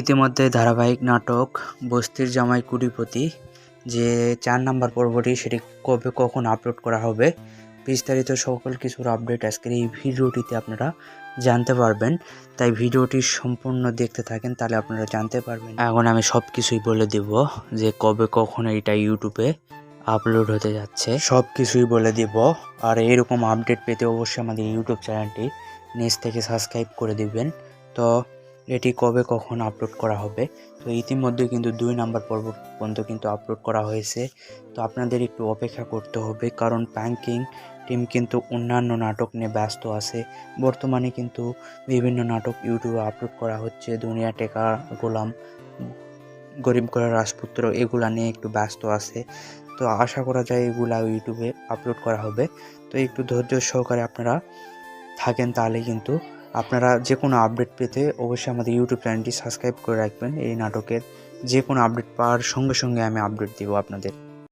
ইতিমধ্যে ধারাবাহিক নাটক বস্তির জামাই কোটিপতি যে ৪ নাম্বার পর্বটি সেটি কবে কখন আপলোড করা হবে বিস্তারিত সকল কিছুর আপডেট আজকের এই ভিডিওটিতে আপনারা জানতে পারবেন। তাই ভিডিওটি সম্পূর্ণ দেখতে থাকেন, তাহলে আপনারা জানতে পারবেন। এখন আমি সব কিছুই বলে দেব যে কবে কখন এটা ইউটিউবে আপলোড হতে যাচ্ছে, সব কিছুই বলে দেব। আর এরকম আপডেট পেতে অবশ্যই আমাদের ইউটিউব চ্যানেলটি নিচ থেকে সাবস্ক্রাইব করে দিবেন। তো এটি কবে কখন আপলোড করা হবে, তো ইতিমধ্যে কিন্তু ২ নাম্বার পর্ব পর্যন্ত কিন্তু আপলোড করা হয়েছে। তো আপনাদের একটু অপেক্ষা করতে হবে, কারণ প্যাঙ্কিং টিম কিন্তু অন্যান্য নাটক নিয়ে ব্যস্ত আছে। বর্তমানে কিন্তু বিভিন্ন নাটক ইউটিউবে আপলোড করা হচ্ছে, দুনিয়া টেকা, গোলাম, গরিব ঘরের রাজপুত্র, এগুলা নিয়ে একটু ব্যস্ত আছে। তো আশা করা যায় এগুলা ইউটিউবে আপলোড করা হবে। তো একটু ধৈর্য সহকারে আপনারা থাকেন, তাহলে কিন্তু আপনারা যে কোনো আপডেট পেতে অবশ্যই আমাদের ইউটিউব চ্যানেলটি সাবস্ক্রাইব করে রাখবেন। এই নাটকের যে কোনো আপডেট পাওয়ার সঙ্গে সঙ্গে আমি আপডেট দিব আপনাদের।